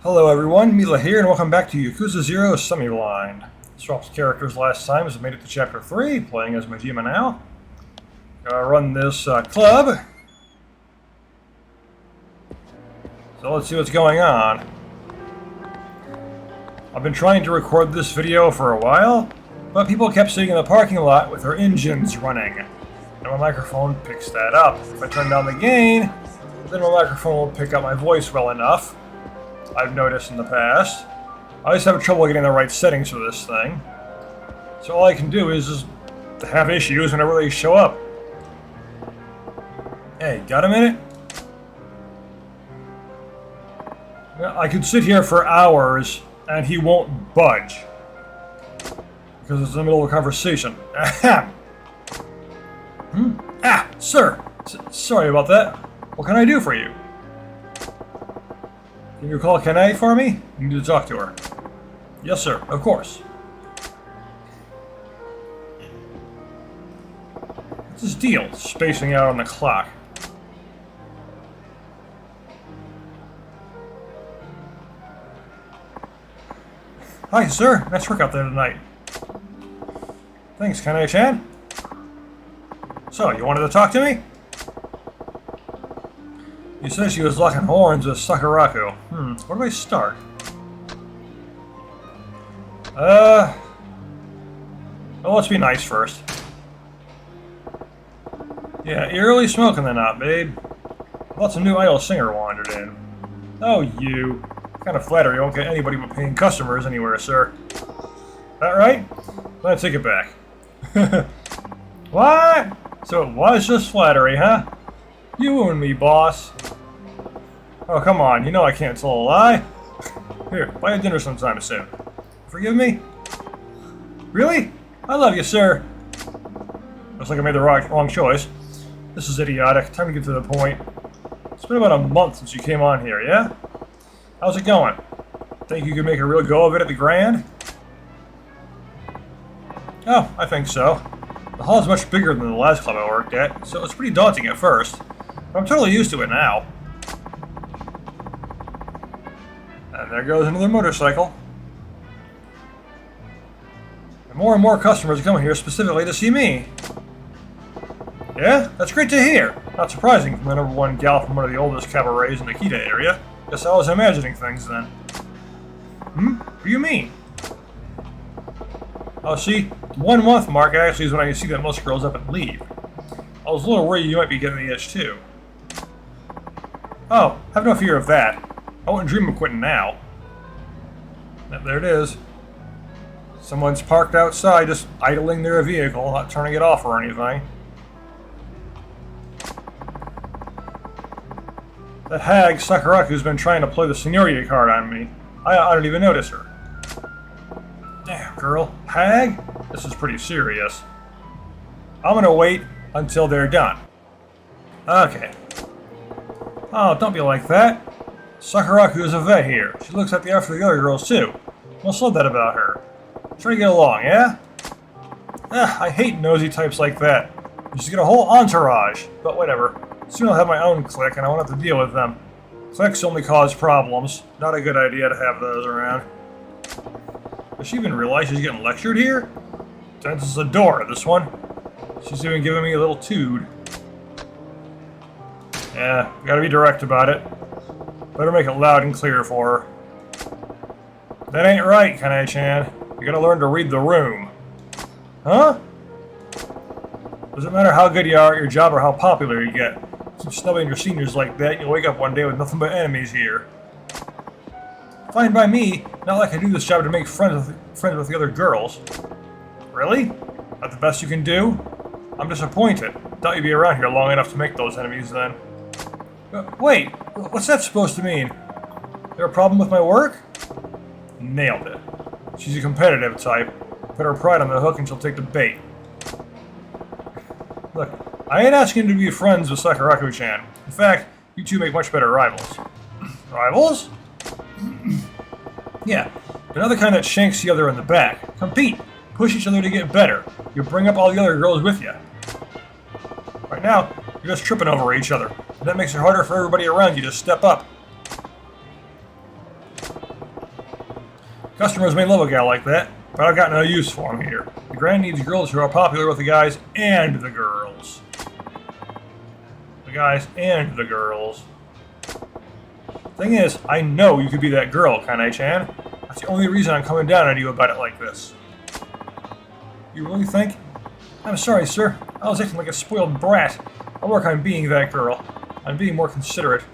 Hello everyone, Mila here, and welcome back to Yakuza 0 Semi-Blind. Swapped characters last time as I made it to Chapter 3, playing as Majima now. Gotta run this club. So let's see what's going on. I've been trying to record this video for a while, but people kept sitting in the parking lot with their engines running. And my microphone picks that up. If I turn down the gain, then my microphone will pick up my voice well enough. I've noticed in the past. I always have trouble getting the right settings for this thing. So all I can do is just have issues whenever they show up. Hey, got a minute? I could sit here for hours and he won't budge. Because it's in the middle of a conversation. Ahem. Sir. Sorry about that. What can I do for you? Can you call Kanae for me? You need to talk to her. Yes, sir. Of course. What's this deal? Spacing out on the clock. Hi, sir. Nice work out there tonight. Thanks, Kanae-chan. So, you wanted to talk to me? You said she was locking horns with Sakuraku. Where do I start? Well, let's be nice first. Yeah, you're really smoking the knot, babe. Lots of new idol singer wandered in. Oh, you. Kind of flattery won't get anybody but paying customers anywhere, sir. That right? Let's take it back. What? So it was just flattery, huh? You and me, boss. Oh, come on. You know I can't tell a lie. Here, buy a dinner sometime soon. Forgive me? Really? I love you, sir. Looks like I made the wrong choice. This is idiotic. Time to get to the point. It's been about a month since you came on here, yeah? How's it going? Think you could make a real go of it at the Grand? Oh, I think so. The hall is much bigger than the last club I worked at, so it's pretty daunting at first. But I'm totally used to it now. And there goes another motorcycle. And more customers are coming here specifically to see me. Yeah, that's great to hear. Not surprising from the #1 gal from one of the oldest cabarets in the Kita area. Guess I was imagining things then. What do you mean? Oh, see, 1 month mark actually is when I see that most girls up and leave. I was a little worried you might be getting the itch too. Oh, have no fear of that. I wouldn't dream of quitting now. There it is. Someone's parked outside, just idling their vehicle, not turning it off or anything. That hag, Sakuraku's been trying to play the seniority card on me. I don't even notice her. Damn, girl. Hag? This is pretty serious. I'm gonna wait until they're done. Okay. Oh, don't be like that. Sakuraku is a vet here. She looks at after the other girls, too. Must love that about her. Try to get along, yeah? I hate nosy types like that. You just get a whole entourage. But whatever. Soon I'll have my own clique, and I won't have to deal with them. Cliques only cause problems. Not a good idea to have those around. Does she even realize she's getting lectured here? Tense as a door, this one. She's even giving me a little tood. Yeah, gotta be direct about it. Better make it loud and clear for her. That ain't right, Kanae-chan. You gotta learn to read the room. Huh? Doesn't matter how good you are at your job or how popular you get. Keep snubbing your seniors like that, you'll wake up one day with nothing but enemies here. Fine by me. Not like I do this job to make friends with the other girls. Really? That the best you can do? I'm disappointed. Thought you'd be around here long enough to make those enemies then. Wait, what's that supposed to mean? There a problem with my work? Nailed it. She's a competitive type. Put her pride on the hook and she'll take the bait. Look, I ain't asking you to be friends with Sakuraku-chan. In fact, you two make much better rivals. Rivals? Yeah, another kind that shanks the other in the back. Compete. Push each other to get better. You bring up all the other girls with you. Right now, you're just tripping over each other. And that makes it harder for everybody around you to step up. Customers may love a guy like that, but I've got no use for him here. The Grand needs girls who are popular with the guys and the girls. The guys and the girls. Thing is, I know you could be that girl, Kanae-chan. That's the only reason I'm coming down on you about it like this. You really think? I'm sorry, sir. I was acting like a spoiled brat. I'll work on being that girl. On being more considerate.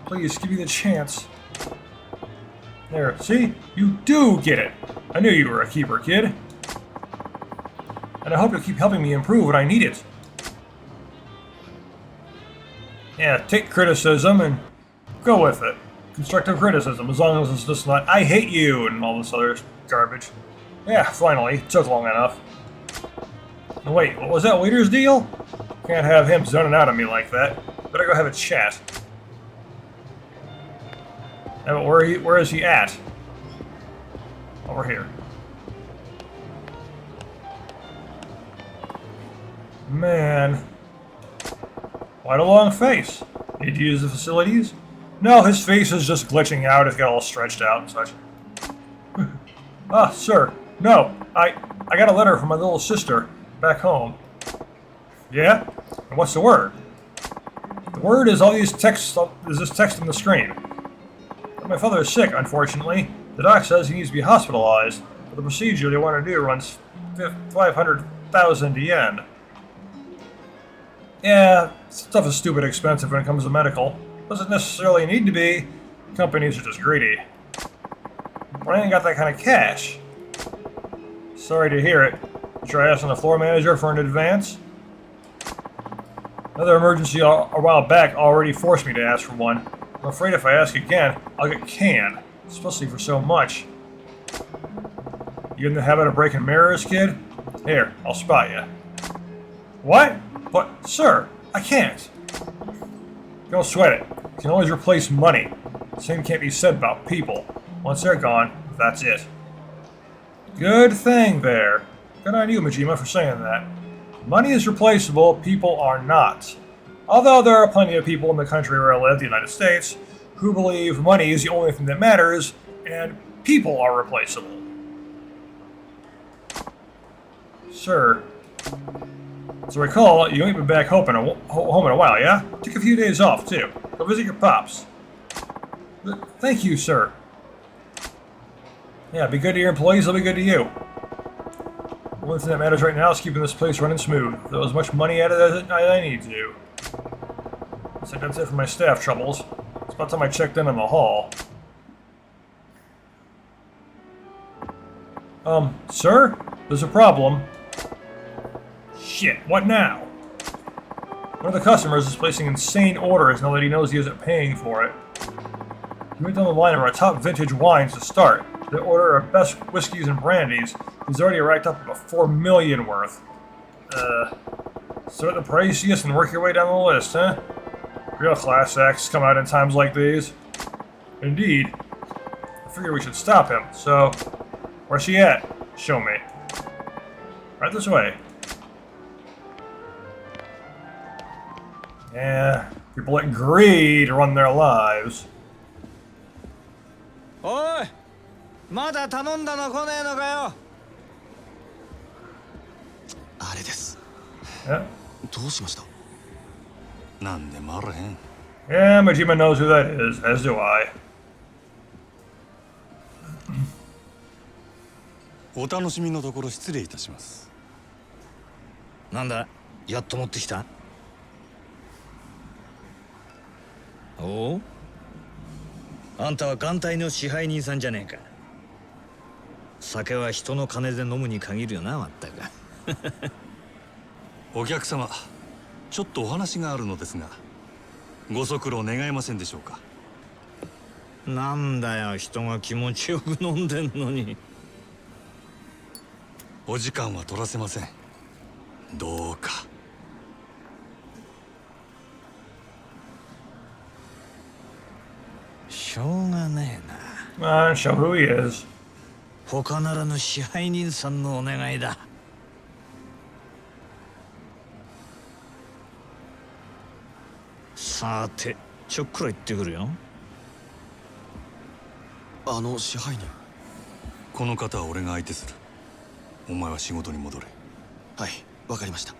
Please, give me the chance. There, see? You do get it. I knew you were a keeper, kid. And I hope you'll keep helping me improve when I need it. Yeah, take criticism and go with it. Constructive criticism, as long as it's just not, I hate you, and all this other garbage. Yeah, finally. Took long enough. Oh, wait, what was that waiter's deal? Can't have him zoning out on me like that. Better go have a chat. Yeah, but where is he at? Over here. Man. Quite a long face. Need to use the facilities? No, his face is just glitching out. It's got all stretched out and such. Ah, sir. No, I got a letter from my little sister back home. Yeah? And what's the word? The word is all these texts. Is this text on the screen? My father is sick, unfortunately. The doc says he needs to be hospitalized, but the procedure they want to do runs 500,000 yen. Yeah, stuff is stupid expensive when it comes to medical. Doesn't necessarily need to be. Companies are just greedy. But I ain't got that kind of cash. Sorry to hear it. Try asking the floor manager for an advance? Another emergency a while back already forced me to ask for one. I'm afraid if I ask again, I'll get canned. Especially for so much. You in the habit of breaking mirrors, kid? Here, I'll spot you. What? But, sir, I can't. Don't sweat it. You can always replace money. The same can't be said about people. Once they're gone, that's it. Good thing there. Good on you, Majima, for saying that. Money is replaceable, people are not. Although there are plenty of people in the country where I live, the United States, who believe money is the only thing that matters, and people are replaceable. Sir. So recall, you ain't been back home in a while, yeah? Took a few days off, too. Go visit your pops. Thank you, sir. Yeah, be good to your employees, they'll be good to you. The only thing that matters right now is keeping this place running smooth. Throw as much money at it as I need to. So that's it for my staff troubles. It's about time I checked in the hall. Sir? There's a problem. Shit, what now? One of the customers is placing insane orders now that he knows he isn't paying for it. He went down the line of our top vintage wines to start. The order of best whiskeys and brandies. He's already racked up about 4 million worth. Start the priciest and work your way down the list, huh? Real class acts come out in times like these. Indeed. I figure we should stop him, so... Where's she at? Show me. Right this way. Yeah, people let greed run their lives. Oi! まだ頼んだの来ねえのかよ。あれです。Yeah. どうしました？なんでもあらへん。Yeah, Majima knows who that is, as do I. お楽しみのところ失礼いたします。なんだ、やっと持ってきた？おう？あんたは艦隊の支配人さんじゃねえか。酒は人の金で飲むに限るよな、まったく。お客様、ちょっとお話があるのですが、ご足労願えませんでしょうか。なんだよ、人が気持ちよく飲んでんのに。お時間は取らせません。どうか。しょうがねえCome な。on, show who he is. 他ならぬ支配人さんのお願いだ。さて、ちょっくら行ってくるよ。支配人。この方は俺が相手する。お前は仕事に戻れ。はい、わかりました。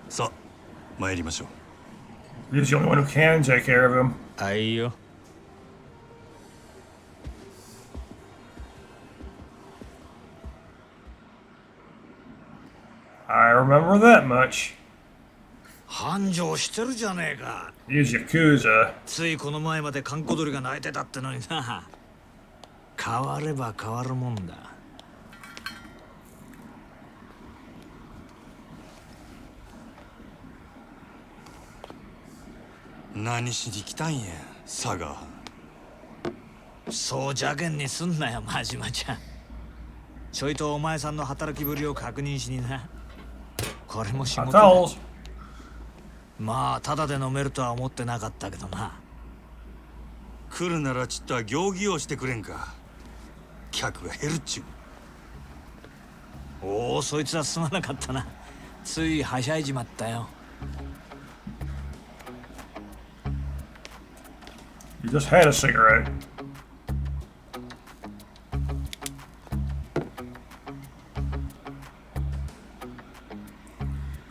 さあ参りましょう。 He's the only one who can take care of him. あいよ。I remember that much. 繁盛してるじゃねえか。 He's Yakuza. ついこの前まで閑古鳥が鳴いてたってのにな。変われば変わるもんだ。何しに来たんや佐賀。そう邪険にすんなよ真島ちゃん。ちょいとお前さんの働きぶりを確認しにな。これも仕事だ。 Hotels. まあただで飲めるとは思ってなかったけどな。来るならちっとは行儀をしてくれんか。客が減るっちゅう。おお、そいつはすまなかったな。ついはしゃいじまったよ。You just had a cigarette.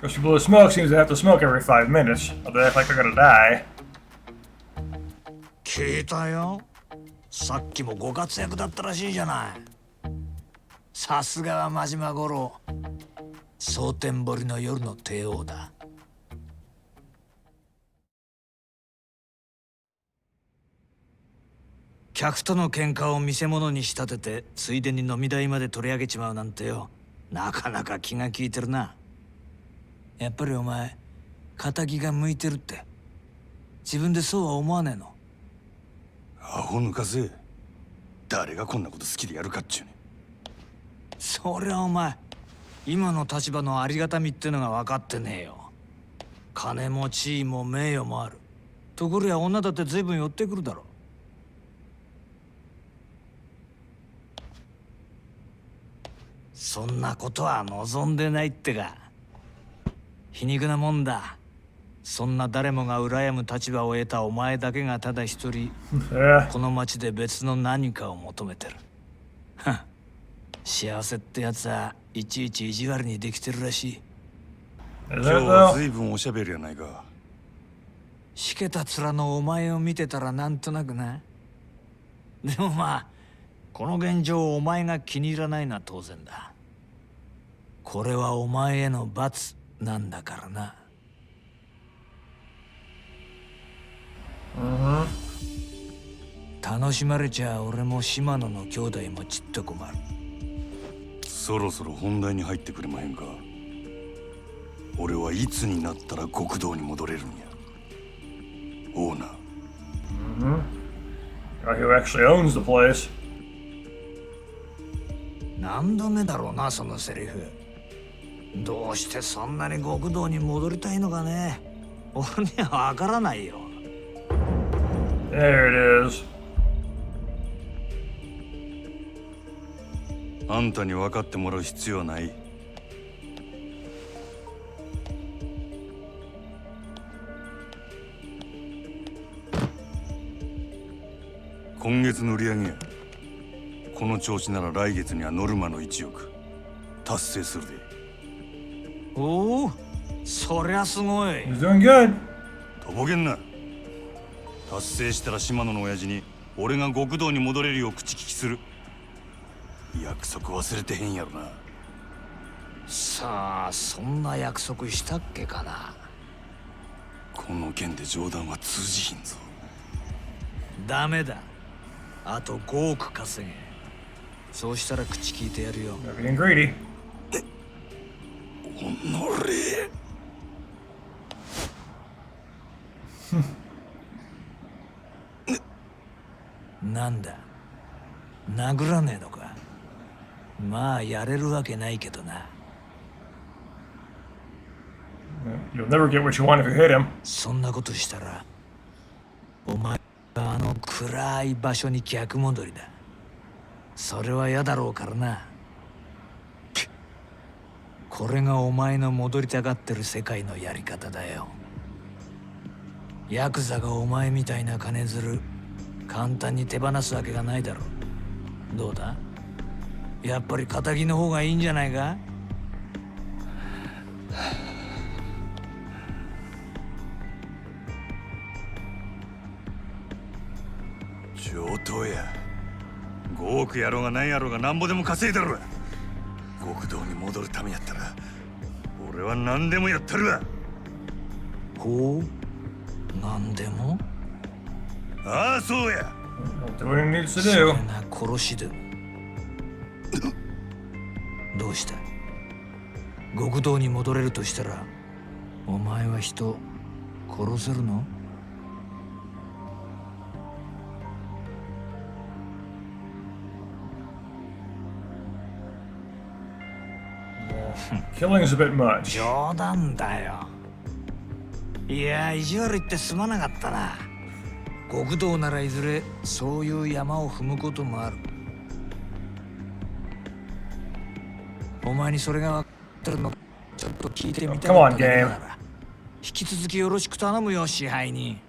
Most people who smoke seems to have to smoke every 5 minutes, or they act like they're gonna die. 聞いたよ。さっきもご活躍だったらしいじゃない。さすがは真島五郎。蒼天堀の夜の帝王だ。客との喧嘩を見せ物に仕立ててついでに飲み代まで取り上げちまうなんてよ、なかなか気が利いてるな。やっぱりお前仇が向いてるって自分でそうは思わねえの？アホ抜かせ。誰がこんなこと好きでやるかっちゅうね。そりゃお前今の立場のありがたみってのが分かってねえよ。金も地位も名誉もある。ところや女だって随分寄ってくるだろ。そんなことは望んでないってか。皮肉なもんだ。そんな誰もが羨む立場を得たお前だけがただ一人 Yeah. この町で別の何かを求めてる。はっ、幸せってやつはいちいち意地悪にできてるらしい。 Is 今 it 日は though? 随分おしゃべりやないか。しけた面のお前を見てたらなんとなくな。でもまあこの現状をお前が気に入らないのは当然だ。これはお前への罰なんだからな。楽しまれちゃ俺も島野の兄弟もちっと困る。そろそろ本題に入ってくれまへんか。俺はいつになったら極道に戻れるんや。オーナー。Guy who actually owns the place. 何度目だろうなそのセリフ。どうしてそんなに極道に戻りたいのかね。俺にはわからないよ。 There it is. あんたに分かってもらう必要はない。今月の売り上げや。この調子なら来月にはノルマの1億達成するで。おお、そりゃすごい。 He's doing good. とぼけんな。達成したら島野の親父に俺が極道に戻れるよう口利きする。約束忘れてへんやろな。さあそんな約束したっけかな。この件で冗談は通じひんぞ。ダメだ。あと5億稼げ。そうしたら口聞いてやるよ。 They're getting greedy. おのれ。なんだ、殴らねえのか。まあやれるわけないけどな。 You'll never get what you want if you hit him. そんなことしたらお前があの暗い場所に逆戻りだ。それは嫌だろうからな。これがお前の戻りたがってる世界のやり方だよ。ヤクザがお前みたいな金づる簡単に手放すわけがないだろう。どうだ？やっぱり仇の方がいいんじゃないか。上等や。5億やろうが何やろうがなんぼでも稼いだろわ。極道に戻るためやったら俺は何でもやったるわ。ほう、なんでも。ああ、そうや。Do what he needs to それ do. な殺しでも。どうした。極道に戻れるとしたらお前は人殺せるの？Killing's a bit much. 冗談だよ。いや、意地悪言ってすまなかったな。極道ならいずれそういう山を踏むこともある。お前にそれが分かってるのかちょっと聞いてみたかっただけだから。引き続きよろしく頼むよ、支配人。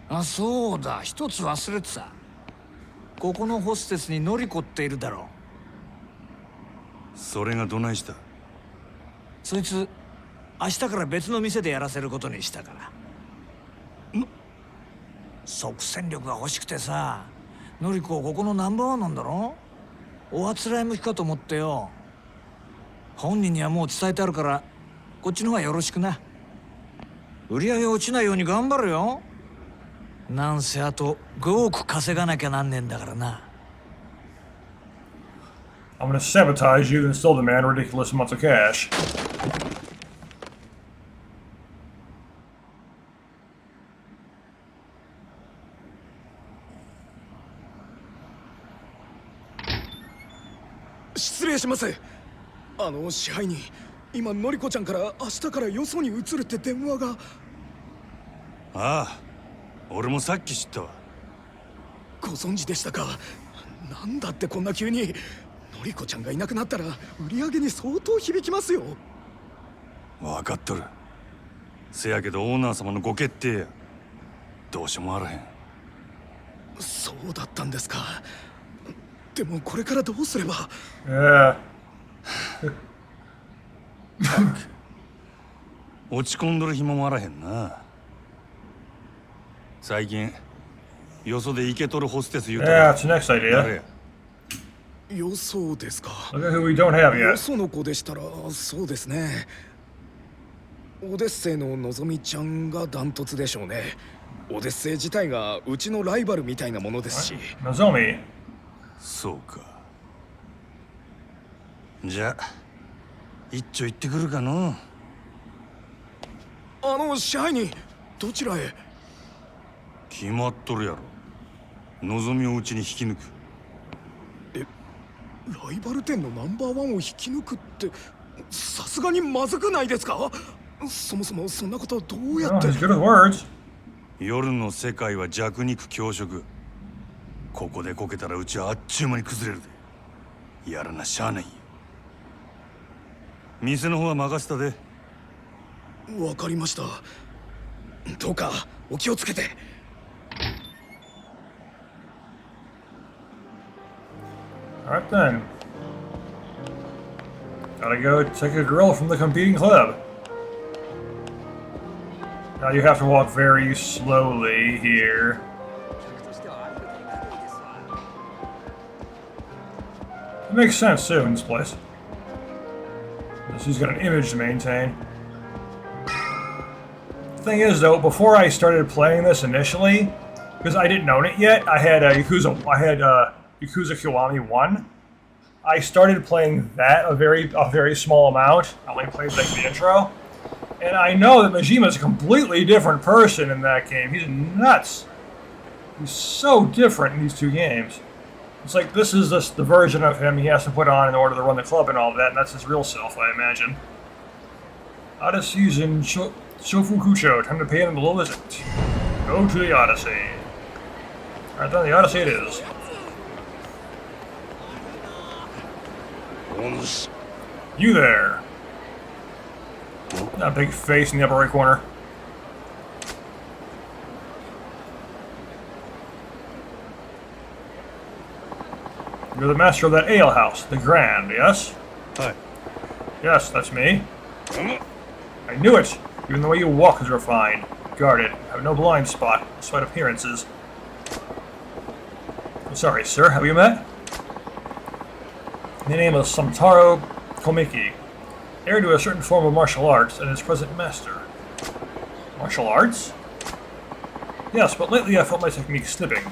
あ、そうだ、一つ忘れてた。ここのホステスにノリコっているだろう。それがどないした？そいつ明日から別の店でやらせることにしたから。即戦力が欲しくてさ。ノリコここのナンバーワンなんだろ。おあつらい向きかと思ってよ。本人にはもう伝えてあるからこっちの方がよろしくな。売り上げ落ちないように頑張るよ。なんせあと5億稼がなきゃなんねえんだからな。I'm gonna sabotage you and still demand ridiculous amounts of cash. "失礼します。支配人、今のりこちゃんから明日からよそに移るって電話が。ああ、俺もさっき知ったわ。ご存知でしたか。なんだってこんな急に。のりこちゃんがいなくなったら売り上げに相当響きますよ。分かっとる。せやけどオーナー様のご決定や。どうしようもあらへん。そうだったんですか。でもこれからどうすれば。Yeah. 落ち込んどる暇もあらへんな。最近よそでイケとるホステス言うた Yeah, ら that's the next 誰 idea. や？よそですか。 Look at who we don't have よ yet. その子でしたらそうですね。オデッセイののぞみちゃんがダントツでしょうね。オデッセイ自体がうちのライバルみたいなものですし。 Nozomi. そうか。じゃあ一丁行ってくるかの。支配人、どちらへ。決まっとるやろ。望みをうちに引き抜く。ライバル店のナンバーワンを引き抜くってさすがにまずくないですか。そもそもそんなことどうや Oh, って。 he's good with words. 夜の世界は弱肉強食。ここでこけたらうちはあっちゅう間に崩れるで。やらなしゃあないよ。店の方は任せたで。わかりました。どうかお気をつけて。Alright then. Gotta go take a girl from the competing club. Now you have to walk very slowly here. It makes sense too in this place. She's got an image to maintain. The thing is though, before I started playing this initially, because I didn't own it yet, I had Yakuza Kiwami 1. I started playing that a very small amount. I only played like the intro. And I know that Majima's a completely different person in that game. He's nuts. He's so different in these two games. It's like this is the version of him he has to put on in order to run the club and all of that, and that's his real self, I imagine. Odyssey's in Shofukucho. Time to pay him a little visit. Go to the Odyssey. Alright then, the Odyssey it is. You there. That big face in the upper right corner. You're the master of that alehouse, the Grand, yes? Hi. Yes, that's me. I knew it! Even the way you walk is refined. Guarded. Have no blind spot, despite appearances. I'm sorry, sir. Have we met? The name is Samtaro Komiki, heir to a certain form of martial arts and his present master. Martial arts? Yes, but lately I felt my technique slipping.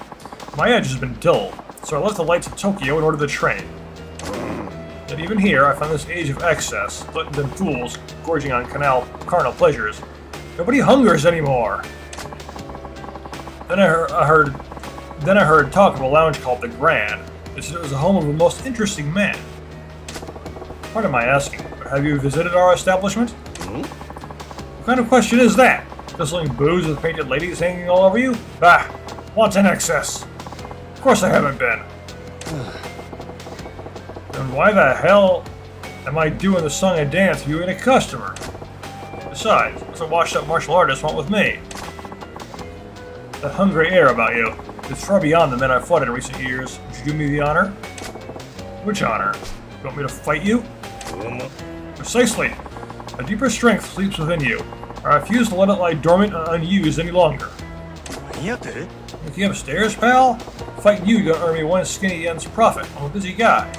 My edge has been dulled, so I left the lights of Tokyo in order to train. Yet even here, I find this age of excess, gluttons and fools gorging on carnal pleasures. Nobody hungers anymore. Then I heard talk of a lounge called the Grand. They said it was the home of the most interesting man. Pardon my asking, but have you visited our establishment? What kind of question is that? Guzzling booze with painted ladies hanging all over you? Ah, wanton excess. Of course I haven't been. Then why the hell am I doing the song and dance if you ain't a customer? Besides, what's a washed-up martial artist want with me? That hungry air about you is far beyond the men I've fought in recent years. Would you do me the honor? Which honor? You want me to fight you? Precisely. A deeper strength sleeps within you. I refuse to let it lie dormant and unused any longer. Looking upstairs, pal? Fighting you gonna earn me one skinny yen's profit. I'm a busy guy.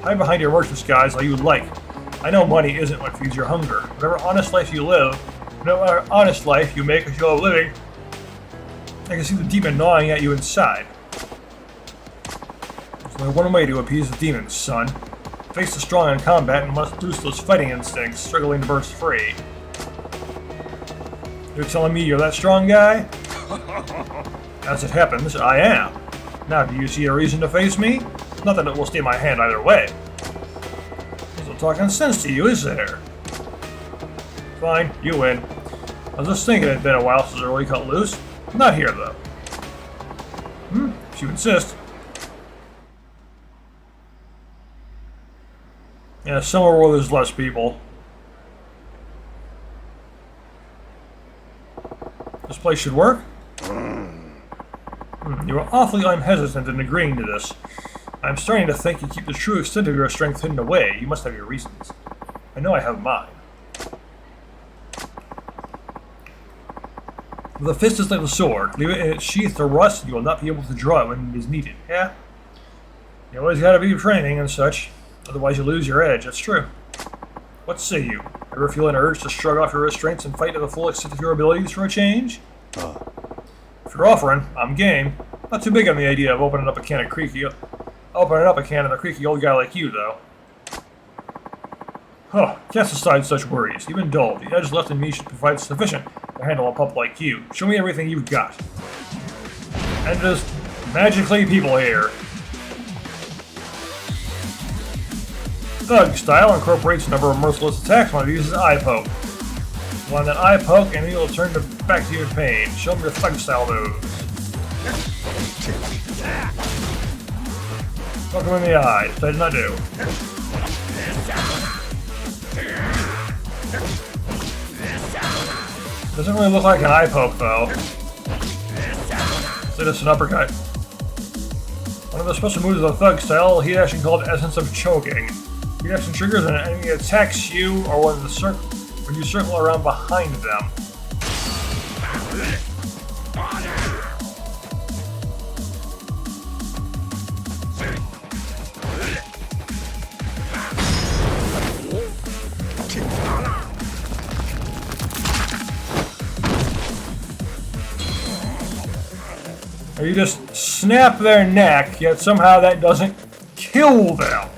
Hide behind your merch disguise all you like. I know money isn't what feeds your hunger. Whatever honest life you live, whatever honest life you make a show of living, I can see the demon gnawing at you inside. There's only one way to appease the demons, son. Face the strong in combat and must loose those fighting instincts, struggling to burst free. You're telling me you're that strong guy? As it happens, I am. Now, do you see a reason to face me? Nothing that will stay my hand either way. There's no talking sense to you, is there? Fine, you win. I was just thinking it'd been a while since I really cut loose. Not here, though. If you insist. Yeah, somewhere where there's less people. This place should work? You are awfully unhesitant in agreeing to this. I'm starting to think you keep the true extent of your strength hidden away. You must have your reasons. I know I have mine. The fist is like a sword. Leave it in its sheath or rust, and you will not be able to draw it when it is needed. Yeah? You always gotta be training and such. Otherwise you lose your edge, that's true. What say you? Ever feel an urge to shrug off your restraints and fight to the full extent of your abilities for a change? If you're offering, I'm game. Not too big on the idea of opening up a can in a creaky old guy like you, though. Huh, cast aside such worries. Even dull, the edge left in me should provide sufficient to handle a pup like you. Show me everything you've got. And just magically people here. Thug style incorporates a number of merciless attacks when it uses eye poke. One that eye poke and he will turn back to your pain. Show me your thug style moves. Poke him in the eye. That did not do. Doesn't really look like an eye poke though. It's just an uppercut. One of the special moves of the thug style, heat action called Essence of Choking. Heat action triggers when an enemy attacks you or when you circle around behind them. Or you just snap their neck, yet somehow that doesn't kill them.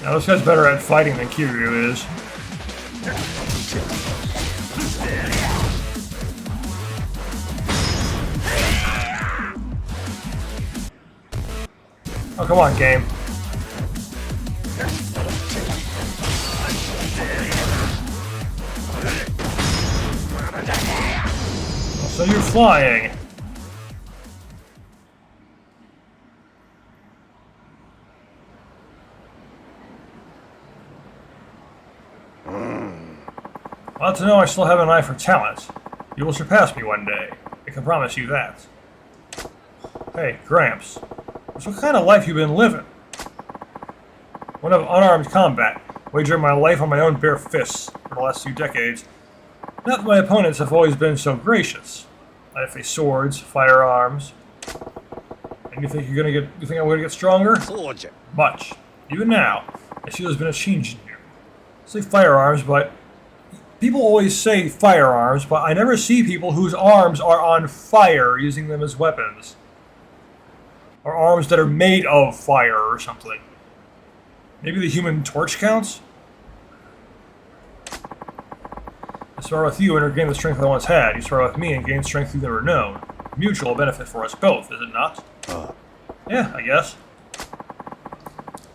Now this guy's better at fighting than Kiryu is. Oh, come on, game. So you're flying. Well, to know I still have an eye for talent. You will surpass me one day. I can promise you that. Hey, Gramps. So what kind of life you been living? One of unarmed combat, wagering my life on my own bare fists for the last few decades. Not that my opponents have always been so gracious. I face swords, firearms. And you think I'm gonna get stronger? Much. Even now, I see there's been a change in you. I say firearms, but people always say firearms, but I never see people whose arms are on fire using them as weapons. Or arms that are made of fire or something. Maybe the Human Torch counts? I spar with you and regain the strength I once had. You spar with me and gain strength you've never known. Mutual benefit for us both, is it not? Yeah, I guess.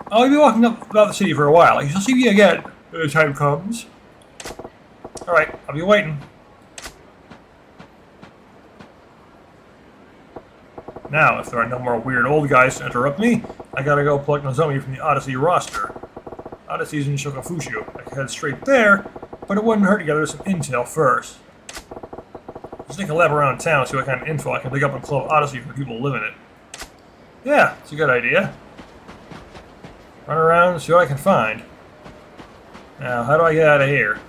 I'll be walking up about the city for a while. You'll see me again when the time comes. Alright, I'll be waiting. Now, if there are no more weird old guys to interrupt me, I gotta go pluck Nozomi from the Odyssey roster. Odyssey's in Shokofushu. I could head straight there, but it wouldn't hurt to gather some intel first. Let's take a lap around town, see what kind of info I can pick up on Club Odyssey from people who live in it. Yeah, it's a good idea. Run around and see what I can find. Now, how do I get out of here?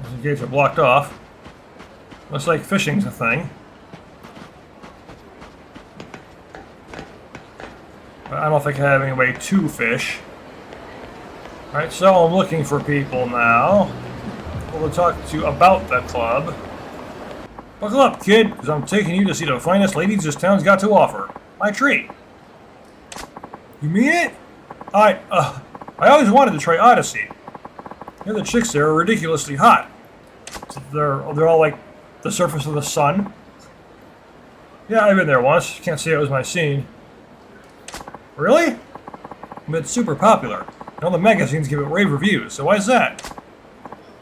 The gates are blocked off. Looks like fishing's a thing. But I don't think I have any way to fish. Alright, so I'm looking for people now. We'll talk to you about the club. Buckle up, kid, because I'm taking you to see the finest ladies this town's got to offer. My treat. You mean it? I always wanted to try Odyssey. The chicks there are ridiculously hot. So they're all like the surface of the sun. Yeah, I've been there once. Can't say it was my scene. Really? But it's super popular. And all the magazines give it rave reviews, so why is that?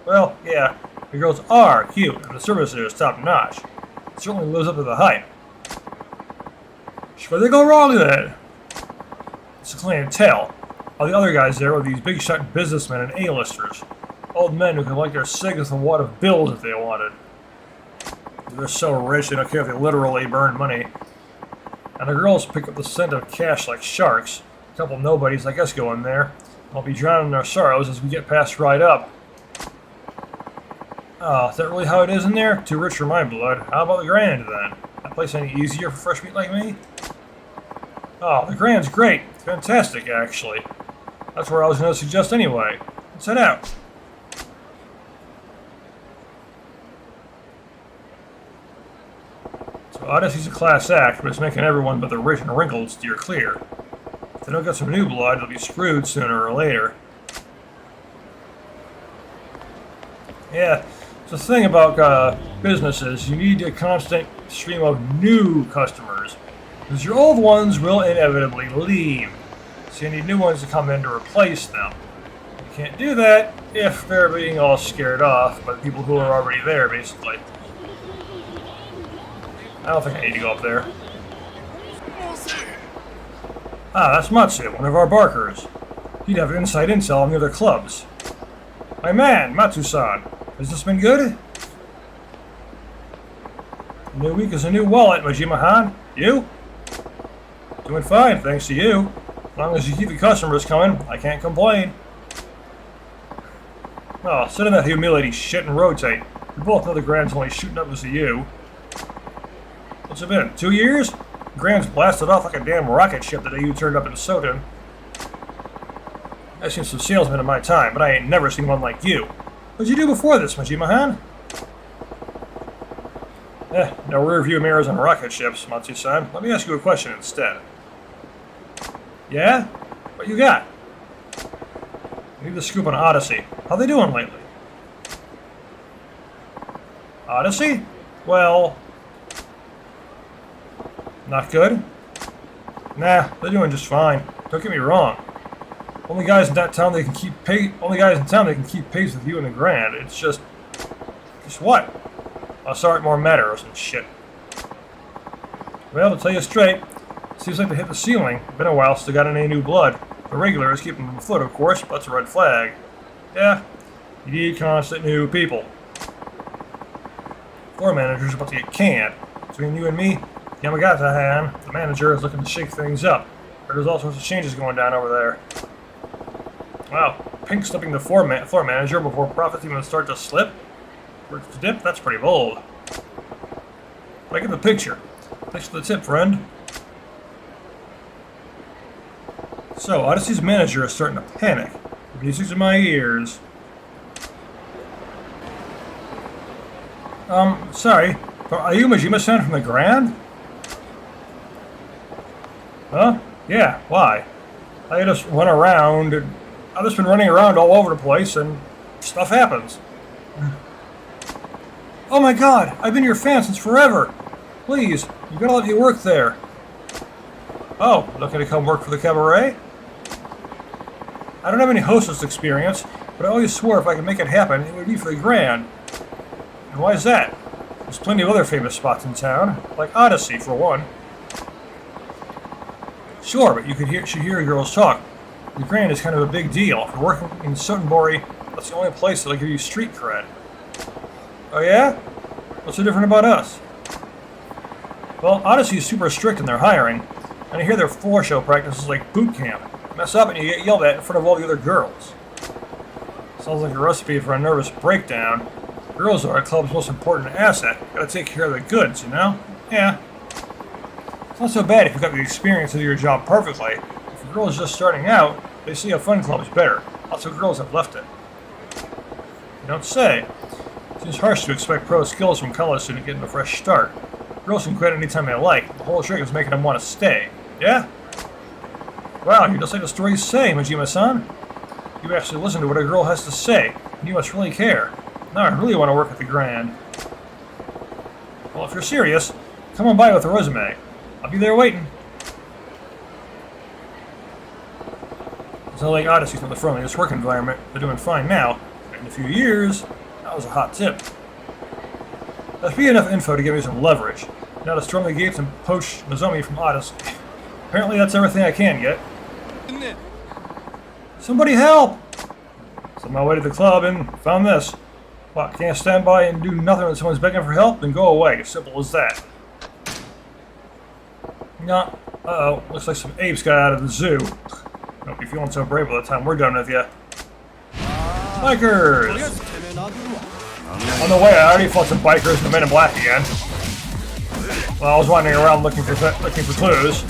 Well, yeah, the girls are cute, and the service there is top-notch. It certainly lives up to the hype. Where'd they go wrong then? It's a clientele. All the other guys there are these big-shot businessmen and A-listers. Old men who can lick their cigs with a wad of bills if they wanted. They're so rich they don't care if they literally burn money. And the girls pick up the scent of cash like sharks. A couple nobodies like us go in there. I'll be drowning in their sorrows as we get past right up. Oh, is that really how it is in there? Too rich for my blood. How about the Grand, then? That place any easier for fresh meat like me? Oh, the Grand's great. Fantastic, actually. That's where I was going to suggest anyway. Let's head out. So Odyssey's a class act, but it's making everyone but the rich and wrinkled steer clear. If they don't get some new blood, they'll be screwed sooner or later. Yeah, it's the thing about businesses. You need a constant stream of new customers, because your old ones will inevitably leave. So you need new ones to come in to replace them. You can't do that if they're being all scared off by the people who are already there, basically. I don't think I need to go up there. Ah, that's Matsu, one of our barkers. He'd have inside intel on the other clubs. My man, Matsu-san. Has this been good? A new week is a new wallet, Majima-han. You? Doing fine, thanks to you. As long as you keep the customers coming, I can't complain. Oh, sit in that humility shit and rotate. We both know the Grand's only shooting up to you. What's it been, 2 years? Grand's blasted off like a damn rocket ship the day you turned up in Soden. I've seen some salesmen in my time, but I ain't never seen one like you. What'd you do before this, Majima-han? No rear view mirrors on rocket ships, Matsu-san. Let me ask you a question instead. Yeah? What you got? I need the scoop on Odyssey. How they doing lately? Odyssey? Well... not good? Nah, they're doing just fine. Don't get me wrong. Only guys in that town they can keep pace. Only guys in town they can keep pace with you and the Grand. It's just what? I'll start more matters and shit. Well, to tell you straight, seems like they hit the ceiling. Been a while since they got any new blood. The regulars keep them afoot, of course, but that's a red flag. Yeah, you need constant new people. Floor manager's about to get canned. Between you and me, Yamagata-han, the manager, is looking to shake things up. But there's all sorts of changes going down over there. Wow, Pink slipping the floor manager before profits even start to slip? Works to dip? That's pretty bold. But I get the picture. Thanks for the tip, friend. So, Odyssey's manager is starting to panic. The music's in my ears. Sorry. Are you Majima-san from the Grand? Huh? Yeah, why? I just run around and I've just been running around all over the place and stuff happens. Oh my god, I've been your fan since forever. Please, you gotta let me work there. Oh, looking to come work for the cabaret? I don't have any hostess experience, but I always swore if I could make it happen, it would be for the Grand. And why is that? There's plenty of other famous spots in town, like Odyssey for one. Sure, but should hear girls talk. The Grand is kind of a big deal. If you're working in Sotenbori, that's the only place that'll give you street cred. Oh yeah? What's so different about us? Well, Odyssey is super strict in their hiring, and I hear their floor show practice is like boot camp. Mess up and you get yelled at in front of all the other girls. Sounds like a recipe for a nervous breakdown. Girls are a club's most important asset. Gotta take care of the goods, you know? Yeah. It's not so bad if you've got the experience to do your job perfectly. If a girl is just starting out, they see a fun club is better. Lots of girls have left it. You don't say. Seems harsh to expect pro skills from college student getting a fresh start. Girls can quit anytime they like. The whole trick is making them want to stay. Yeah? Wow, you're just like the stories say, Majima-san. You actually listen to what a girl has to say, and you must really care. Now I really want to work at the Grand. Well, if you're serious, come on by with a resume. I'll be there waiting. It's not like Odyssey's not the friendliest work environment. They're doing fine now. But in a few years, that was a hot tip. That should be enough info to give me some leverage. Now to storm the gates and poach Nozomi from Odyssey. Apparently that's everything I can get. Somebody help! So on my way to the club and found this. What, can't stand by and do nothing when someone's begging for help? Then go away. As simple as that. No. Uh-oh. Looks like some apes got out of the zoo. Don't be feeling so brave by the time we're done with you. Bikers! On the way, I already fought some bikers and the Men in Black again. Well, I was wandering around looking for clues.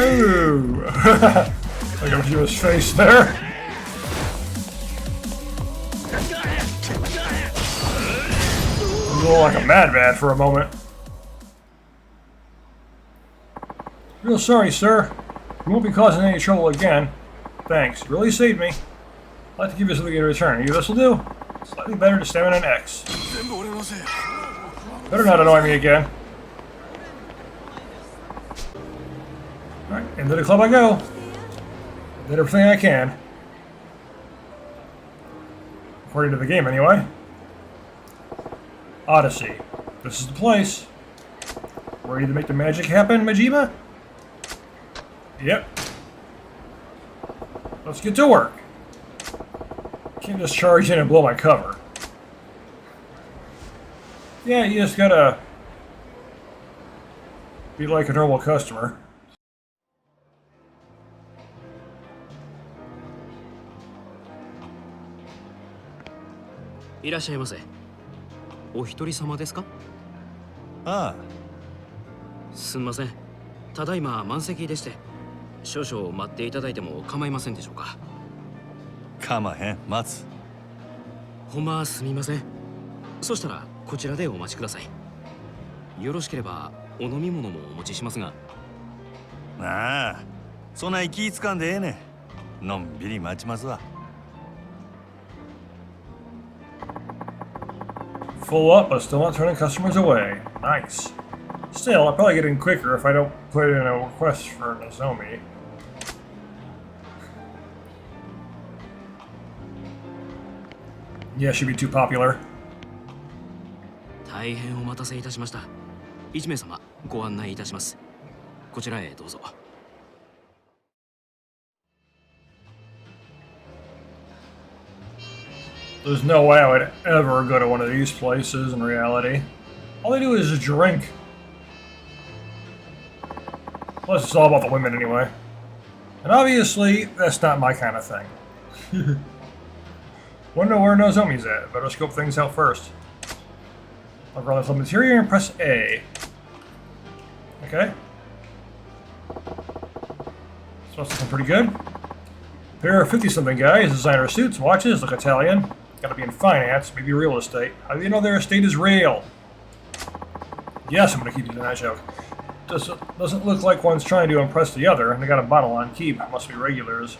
Ooh! Look at his face there. He's a little like a madman for a moment. Real sorry, sir. You won't be causing any trouble again. Thanks. You really saved me. I'd like to give you something in return. You this will do? Slightly better to stamina an X. Better not annoy me again. Alright, into the club I go. Did everything I can. According to the game, anyway. Odyssey. This is the place. Ready to make the magic happen, Majima? Yep. Let's get to work. Can't just charge in and blow my cover. Yeah, you just gotta be like a normal customer.いらっしゃいませ。お一人様ですか？ああ、すんません。ただいま満席でして、少々待っていただいても構いませんでしょうか。かまへん、待つ。ほんますみません。そしたらこちらでお待ちください。よろしければお飲み物もお持ちしますが。ああ、そない気ぃつかんでええねん。のんびり待ちますわ。Full up, but still not turning customers away. Nice. Still, I'll probably get in quicker if I don't put in a request for Nozomi. Yeah, she'd be too popular. 大変お待たせいたしました。1名様ご案内いたします。こちらへどうぞ。There's no way I would ever go to one of these places in reality. All they do is drink. Plus, it's all about the women anyway. And obviously, that's not my kind of thing. Wonder where Nozomi's at. Better scope things out first. I'll run the interior and press A. Okay. Smells looking pretty good. Pair of 50-something guys, designer suits, watches, look Italian. Gotta be in finance, maybe real estate. How do you know their estate is real? Yes, I'm gonna keep using that joke. Doesn't look like one's trying to impress the other, and they got a bottle on keep. Must be regulars.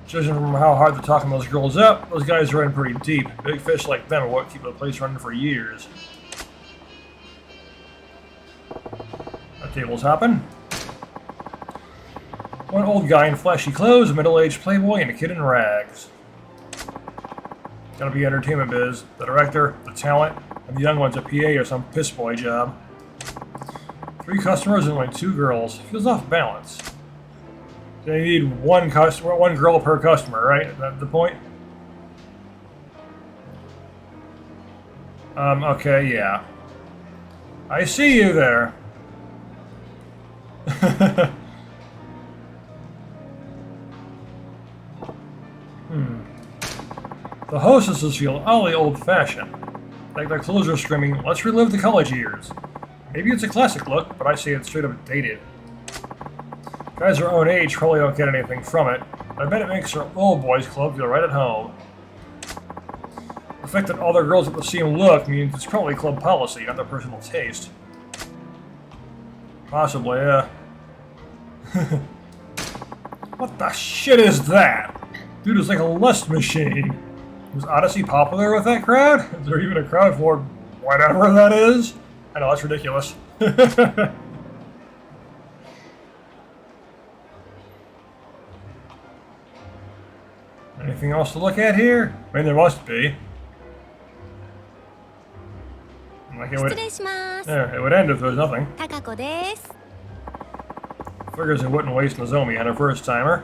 Judging from how hard they're talking those girls up, those guys are in pretty deep. Big fish like them are what keep the place running for years. Our table's hopping. One old guy in flashy clothes, a middle-aged playboy, and a kid in rags. Gotta be entertainment biz. The director, the talent, and the young one's a PA or some piss boy job. 3 customers and only 2 girls. Feels off balance. They need one girl per customer, right? Is that the point? Okay, yeah. I see you there. The hostesses feel oddly old-fashioned. Like their clothes are screaming, let's relive the college years. Maybe it's a classic look, but I say it's straight up dated. Guys our own age probably don't get anything from it. I bet it makes our old boys club feel right at home. The fact that all their girls have the same look means it's probably club policy, not their personal taste. Possibly, yeah. What the shit is that? Dude, it's like a lust machine. Was Odyssey popular with that crowd? Is there even a crowd for whatever that is? I know, that's ridiculous. Anything else to look at here? I mean, there must be. Like it would, yeah, it would end if there was nothing. Figures it wouldn't waste Nozomi on her first timer.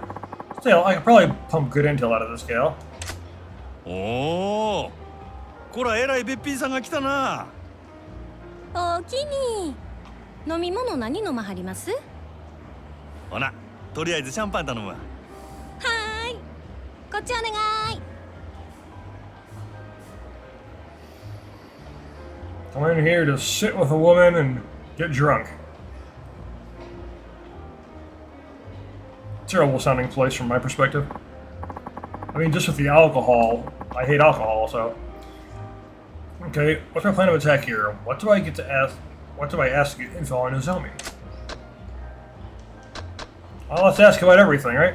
Still, I could probably pump good intel out of this gal. おお、こらえらいべっぴんさんが来たな。おおきに。飲み物何飲まはります？ほな、とりあえずシャンパン頼むわ。はーい。こっちお願い。I'm in here to sit with a woman and get drunk. Terrible sounding place from my perspective. I mean, just with the alcohol. I hate alcohol, so. Okay, what's my plan of attack here? What do I get to ask? What do I ask to get info on Nozomi? Well, let's ask about everything, right?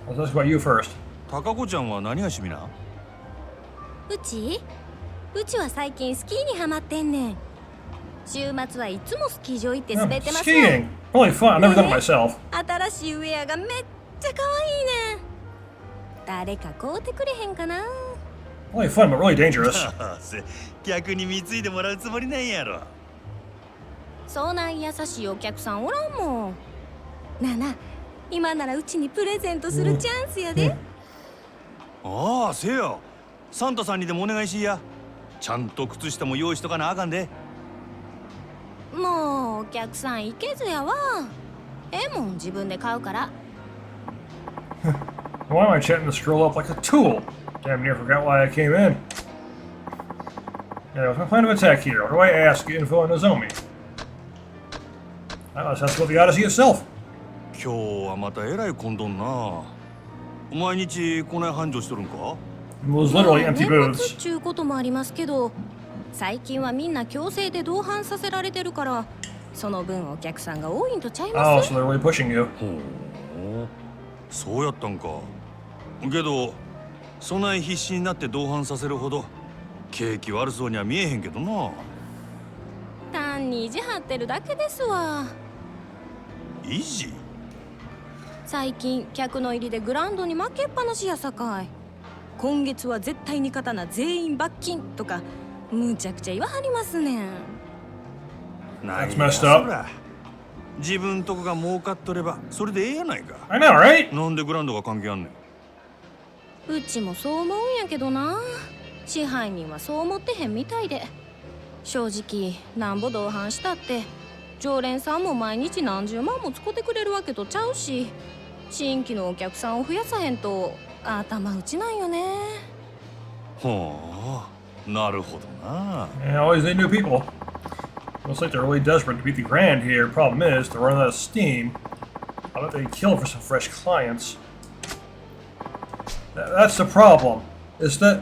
Let's ask about you first. 高子ちゃんは何が趣味な？うちは最近スキーにハマってんねん。週末はいつもスキー場行って滑ってますわ。 Skiing! Really fun. I've never done it myself. 新しいウェアがめっちゃ可愛いねん。誰か買うてくれへんかな。 Really fun, but really dangerous. 逆に貢いでもらうつもりなんやろ。そんな優しいお客さんおらんもん。なあなあ、今ならうちにプレゼントするチャンスやで。ああ、せや。サンタさんにでもお願いしや。ちゃんと靴下も用意しとかなあかんで。もうお客さん行けずやわ。ええもん自分で買うから。Why am I chatting this girl up like a tool? Damn near forgot why I came in. Yeah, what's my plan of attack here? What do I ask? Get info on Nozomi. Let's ask about the Odyssey itself. 今日はまたえらい混んどんな。毎日こない繁盛しとるんか？ It was literally empty 年末 booths. っちゅうこともありますけど、最近はみんな強制で同伴させられてるから、その分お客さんが多いんとちゃい Oh, ます？ so they're really pushing you. ほう、そうやったんか。けど、そない必死になって同伴させるほど景気悪そうには見えへんけどな。単に意地張ってるだけですわ。維持？最近客の入りでグラウンドに負けっぱなしやさかい。今月は絶対に勝たな全員罰金とかむちゃくちゃ言わはりますねん。 That's messed up. そら自分とこが儲かっとればそれでええやないか。 I know, right? なんでグランドが関係あんねん。うちもそう思うんやけどな。支配人はそう思ってへんみたいで。正直なんぼ同伴したって常連さんも毎日何十万も使ってくれるわけとちゃうし、新規のお客さんを増やさへんと頭打ちなんよね。ほう、なるほどな。 Yeah, always need new people. Looks like they're really desperate to beat the Grand here. Problem is, they're running out of steam. I bet they'd kill for some fresh clients. That's the problem. Is that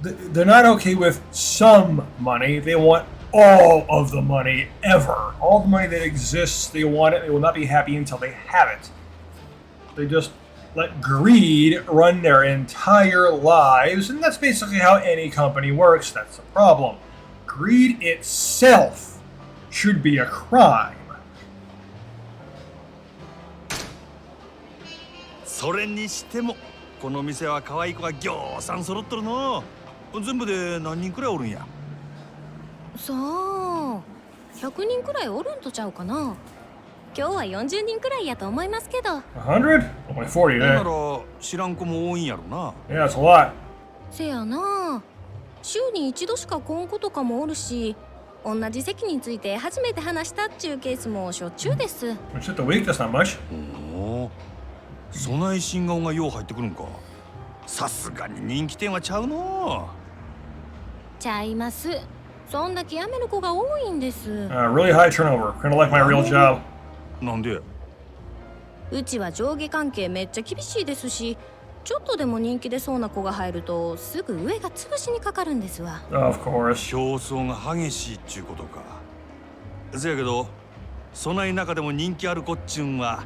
they're not okay with some money. They want all of the money ever. All the money that exists, they want it. They will not be happy until they have it. They just let greed run their entire lives, and that's basically how any company works. That's the problem. Greed itself should be a crime. それにしてもこの店は可愛い子がぎょうさん揃っとるの。全部で何人くらいおるんや。さあ、100人くらいおるんとちゃうかな。今日は40人くらいやと思いますけど。100? Only 40な today. ら知らん子も多いんやろな。 Yeah, that's a lot. せやな。週に一度しか来ん子とかもおるし、同じ席について初めて話したっちゅうケースもしょっちゅうです。Which at the week, that's not much. おお、そない新顔がよう入ってくるんか。さすがに人気店はちゃうの。ちゃいます。そんだけ辞める子が多いんです。Really high turnover. Kind of like my real job. なんで？うちは上下関係めっちゃ厳しいですし、ちょっとでも人気出そうな子が入るとすぐ上が潰しにかかるんですわ。Of course. 競争が激しいっちゅうことか。せやけど、そない中でも人気ある子っちゅうんは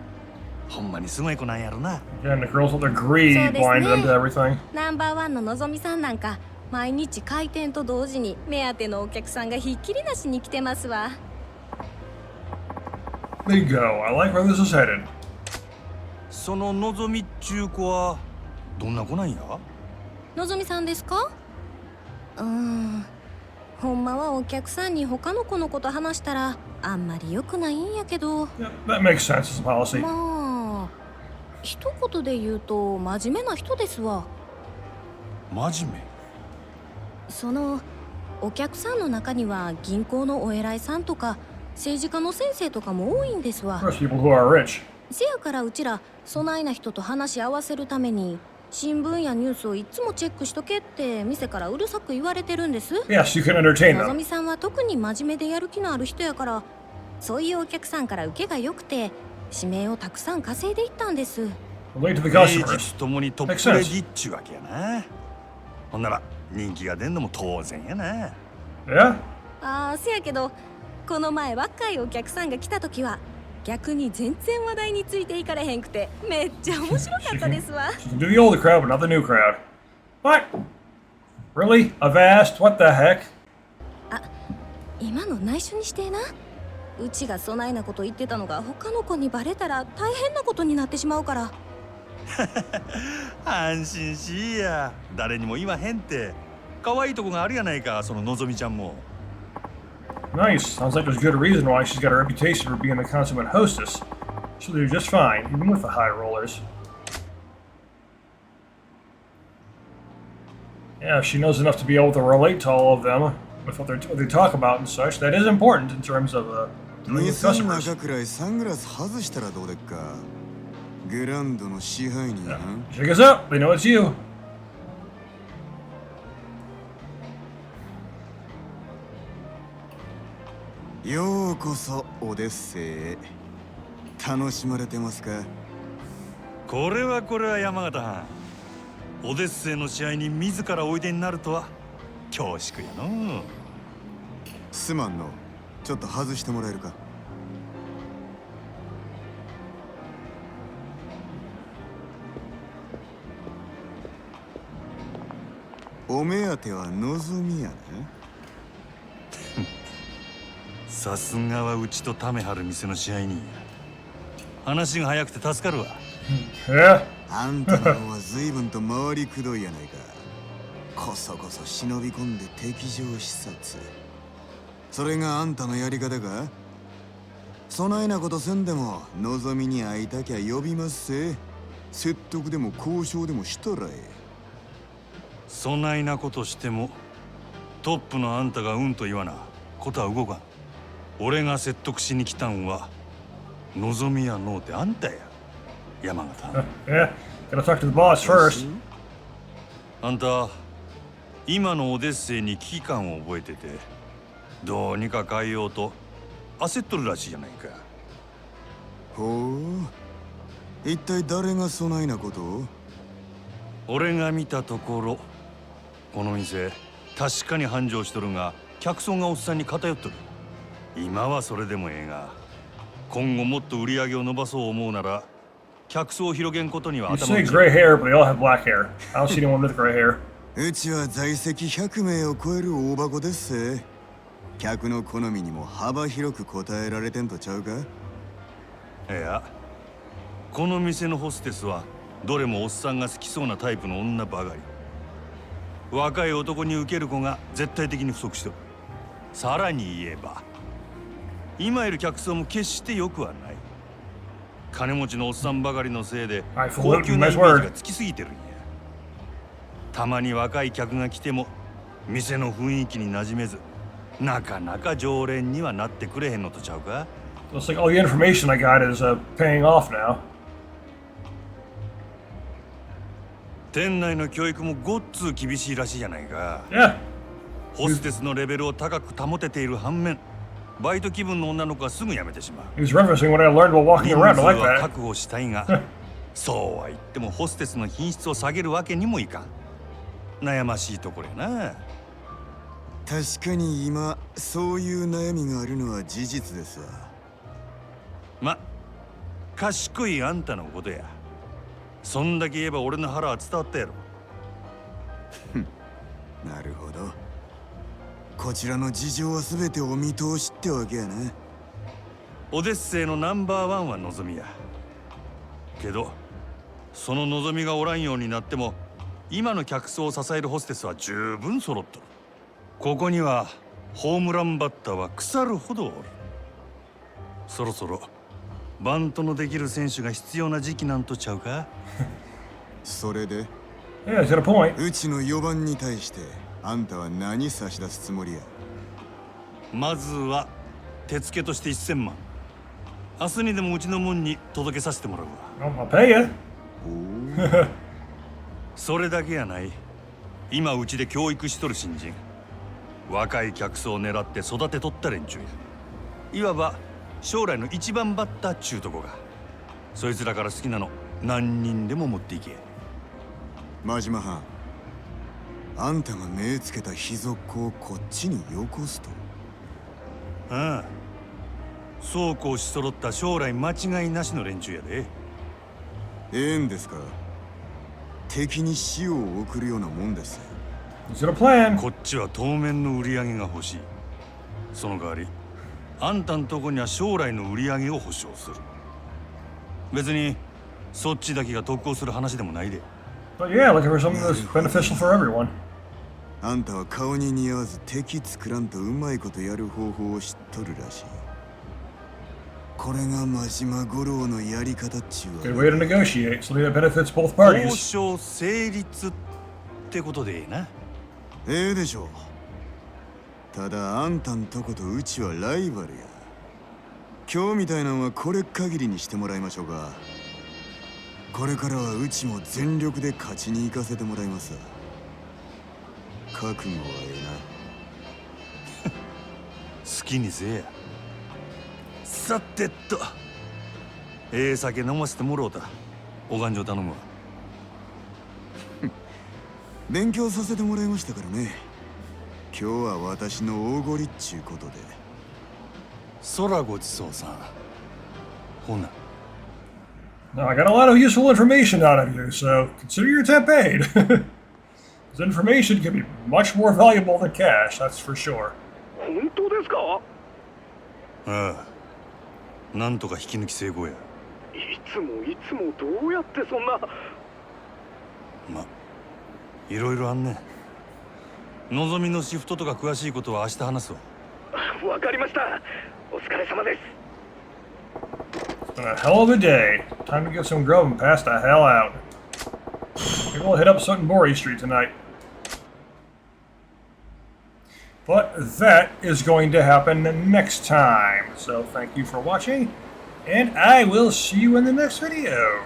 ほんまにすごい子なんやろな。Again, the girls with their greed So this blinded them to man- everything. ナンバーワンののぞみさんなんか毎日開店と同時に目当てのお客さんがひっきりなしに来てますわ。There you go. I like where this is headed. そののぞみっちゅう子はどんな子なんや？のぞみさんですか？ほんまはお客さんに他の子のこと話したらあんまり良くないんやけど、 Yeah, that makes sense as a policy. まあ一言で言うと真面目な人ですわ。真面目。そのお客さんの中には銀行のお偉いさんとか政治家の先生とかも多いんですわ。 Of course, people who are rich. せやからうちらそないな人と話し合わせるために新聞やニュースをいつもチェックしとけって店からうるさく言われてるんです。 Yes, you can entertain のぞ them. みさんは特に真面目でやる気のある人やから、そういうお客さんから受けが良くて指名をたくさん稼いでいったんです。 Relate to the 名 customers. 実ともにトップレディっちゅうわけやな。ほんなら人気が出んのも当然やな。Yeah? せやけどこの前若いお客さんが来た時は逆に全然話題についていかれへんくてめっちゃ面白かったですわ。 She can do the older crowd, but not the new crowd. What? Really? Avast? What the heck? 今の内緒にしてな。うちがそないなこと言ってたのが他の子にバレたら大変なことになってしまうから。安心しいや。誰にも言わへんって。可愛いとこがあるやないか、そののぞみちゃんも。 Nice. Sounds like there's good reason why she's got a reputation for being a consummate hostess. She'll do just fine, even with the high rollers. Yeah, if she knows enough to be able to relate to all of them with what they talk about and such. That is important in terms of dealing with 店の customers. 中くらいサングラス外したらどうでっか。グランドの支配人 Yeah. は Shake us up. They know it's you. ようこそオデッセイへ。楽しまれてますか？これは山形藩。オデッセイの試合に自らおいでになるとは恐縮やの。すまんの。ちょっと外してもらえるか？お目当ては望みやね。さすがはうちとためはる店の支配人や。話が早くて助かるわ。Yeah. あんたの方は随分と回りくどいやないか。こそこそ忍び込んで敵情視察。それがあんたのやり方か？そないなことせんでも望みに会いたきゃ呼びますせ。説得でも交渉でもしたらえ。そないなことしてもトップのあんたがうんと言わなことは動かん。俺が説得しに来たんは望みやのうてあんたや、山形。Yeah, gotta talk to the boss first. あんた今のオデッセイに危機感を覚えてて、どうにか変えようと焦っとるらしいじゃないか。ほう、一体誰がそないなことを？俺が見たところ、この店確かに繁盛しとるが客層がおっさんに偏っとる。今はそれでもええが、今後もっと売り上げを伸ばそう思うなら客層を広げんことには You 頭 say 打ち。 gray hair, but they all have black hair. I don't see anyone with gray hair. うちは在籍100名を超える大箱ですせ。客の好みにも幅広く応えられてんとちゃうか？いや、この店のホステスはどれもおっさんが好きそうなタイプの女ばかり。若い男に受ける子が絶対的に不足してる。さらに言えば今いる客層も決して良くはない。金持ちのおっさんばかりのせいで Alright, 高級なイメ nice ー word. ジがつきすぎてるんや。たまに若い客が来ても店の雰囲気に馴染めず、なかなか常連にはなってくれへんのとちゃうか。 Looks like all the information I got is paying off now. 店内の教育もごっつ厳しいらしいじゃないか。 Yeah. ホステスのレベルを高く保てている反面、バイト気分の女の子はすぐ辞めてしまう。 He was referencing what I learned while walking 人 around. 数 I like は that. 確保したいが、そうは言ってもホステスの品質を下げるわけにもいかん。悩ましいところやな。確かに今そういう悩みがあるのは事実ですわ。ま、賢いあんたのことや。そんだけ言えば俺の腹は伝わったやろ。なるほど。こちらの事情は全てお見通しってわけやな。オデッセイのナンバーワンは望みや。けど、その望みがおらんようになっても、今の客層を支えるホステスは十分揃っとる。ここにはホームランバッターは腐るほどおる。そろそろバントのできる選手が必要な時期なんとちゃうか。それで Yeah, he's got a point. うちの4番に対してあんたは何差し出すつもりや？まずは手付けとして1000万。明日にでもうちの門に届けさせてもらうわ。 I'll pay you. それだけやない。今うちで教育しとる新人、若い客層を狙って育てとった連中や。いわば将来の一番バッターっちゅうとこが。そいつらから好きなの何人でも持っていけ。真島藩、あんたが目つけた秘族をこっちによこすと？ああ、そうこうし揃った将来間違いなしの連中やで。ええんですか？敵に死を送るようなもんです。 He's got a plan. こっちは当面の売り上げが欲しい。その代わりあんたんとこには将来の売り上げを保証する。別にそっちだけが特攻する話でもないで。 But yeah, looking for something that's beneficial for everyone. あんたは顔に似合わず敵作らんとうまいことやる方法を知っとるらしい。これが真島五郎のやり方っちゅう Good わ。 way to negotiate, something that benefits both 交 parties. 渉成立ってことでええな。ええでしょう。ただあんたんとことうちはライバルや。今日みたいなんはこれ限りにしてもらいましょうか。これからはうちも全力で勝ちに行かせてもらいますわ。覚悟はえ好きにせえや。さてと、ええ酒飲ませてもろうた。お勘定頼むわ。えな。勉強させてもらいましたからね。今日は私の大ごりっちゅうことで。空ごちそうさん。ほな。 Now, I got a lot of useful information out of you, so consider your tip paid. This information can be much more valuable than cash, that's for sure. 本当ですか？ああ、なんとか引き抜き成功や。いつもどうやってそんな。ま、いろいろあんねん。のぞみのシフトとか詳しいことは明日話すわ。わかりました。お疲れ様です。It's been a hell of a day. Time to get some grub and pass the hell out. Maybe we'll hit up Sutton-Bori Street tonight. But that is going to happen next time. So thank you for watching, and I will see you in the next video.